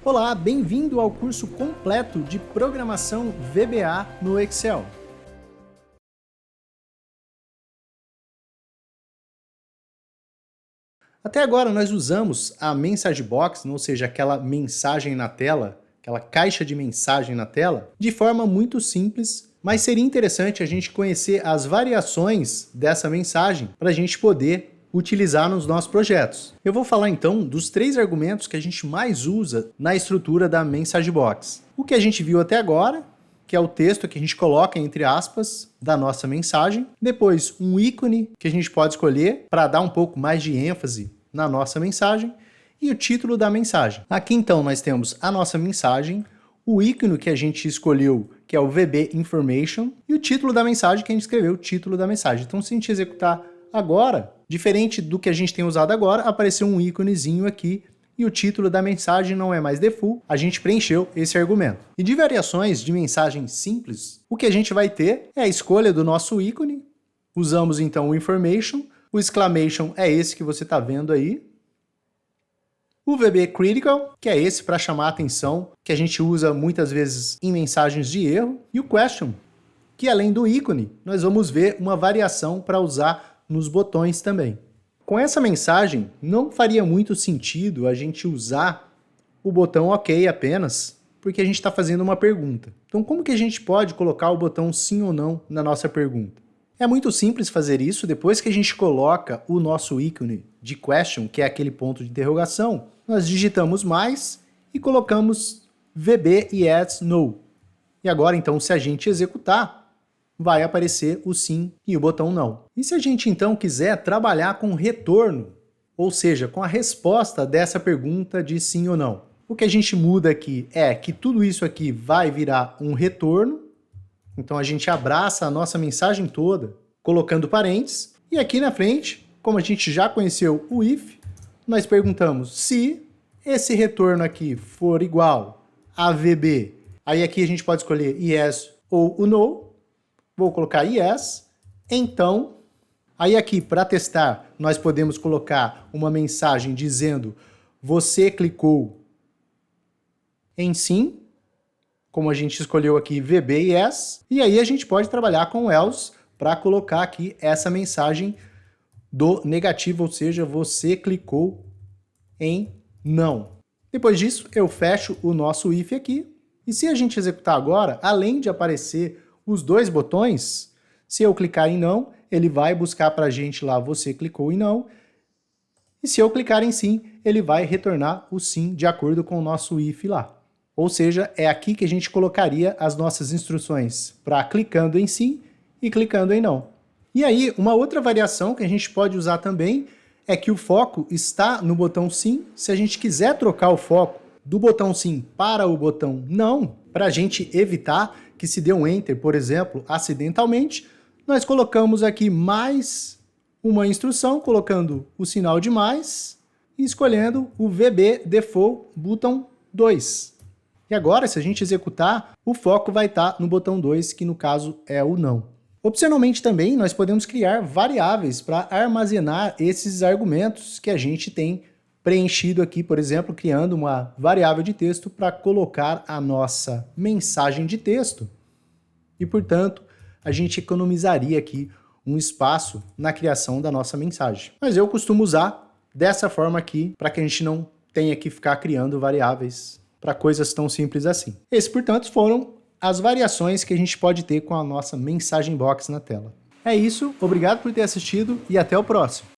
Olá, bem-vindo ao curso completo de Programação VBA no Excel. Até agora nós usamos a Message Box, ou seja, aquela mensagem na tela, aquela caixa de mensagem na tela, de forma muito simples, mas seria interessante a gente conhecer as variações dessa mensagem para a gente poder utilizar nos nossos projetos. Eu vou falar então dos 3 argumentos que a gente mais usa na estrutura da Message Box. O que a gente viu até agora, que é o texto que a gente coloca entre aspas da nossa mensagem. Depois, um ícone que a gente pode escolher para dar um pouco mais de ênfase na nossa mensagem. E o título da mensagem. Aqui então nós temos a nossa mensagem, o ícone que a gente escolheu, que é o VB Information, e o título da mensagem que a gente escreveu, o título da mensagem. Então se a gente executar agora, diferente do que a gente tem usado agora, apareceu um íconezinho aqui e o título da mensagem não é mais default, a gente preencheu esse argumento. E de variações de mensagem simples, o que a gente vai ter é a escolha do nosso ícone, usamos então o information, o exclamation é esse que você está vendo aí, o VB Critical, que é esse para chamar a atenção, que a gente usa muitas vezes em mensagens de erro, e o question, que além do ícone, nós vamos ver uma variação para usar nos botões também. Com essa mensagem, não faria muito sentido a gente usar o botão OK apenas, porque a gente está fazendo uma pergunta. Então como que a gente pode colocar o botão sim ou não na nossa pergunta? É muito simples fazer isso. Depois que a gente coloca o nosso ícone de question, que é aquele ponto de interrogação, nós digitamos mais e colocamos VB yes, no. E agora então se a gente executar, vai aparecer o sim e o botão não. E se a gente então quiser trabalhar com retorno, ou seja, com a resposta dessa pergunta de sim ou não, o que a gente muda aqui é que tudo isso aqui vai virar um retorno, então a gente abraça a nossa mensagem toda, colocando parênteses, e aqui na frente, como a gente já conheceu o if, nós perguntamos se esse retorno aqui for igual a VB, aí aqui a gente pode escolher yes ou o no. Vou colocar yes, então, aí aqui para testar nós podemos colocar uma mensagem dizendo você clicou em sim, como a gente escolheu aqui VB yes, e aí a gente pode trabalhar com else para colocar aqui essa mensagem do negativo, ou seja, você clicou em não. Depois disso eu fecho o nosso if aqui, e se a gente executar agora, além de aparecer os 2 botões, se eu clicar em não, ele vai buscar para a gente lá, você clicou em não, e se eu clicar em sim, ele vai retornar o sim de acordo com o nosso if lá. Ou seja, é aqui que a gente colocaria as nossas instruções para clicando em sim e clicando em não. E aí, uma outra variação que a gente pode usar também é que o foco está no botão sim. Se a gente quiser trocar o foco do botão sim para o botão não, para a gente evitar que se dê um enter, por exemplo, acidentalmente, nós colocamos aqui mais uma instrução, colocando o sinal de mais e escolhendo o VB Default Button 2. E agora, se a gente executar, o foco vai estar no botão 2, que no caso é o não. Opcionalmente também, nós podemos criar variáveis para armazenar esses argumentos que a gente tem preenchido aqui, por exemplo, criando uma variável de texto para colocar a nossa mensagem de texto e, portanto, a gente economizaria aqui um espaço na criação da nossa mensagem. Mas eu costumo usar dessa forma aqui para que a gente não tenha que ficar criando variáveis para coisas tão simples assim. Esses, portanto, foram as variações que a gente pode ter com a nossa mensagem box na tela. É isso, obrigado por ter assistido e até o próximo.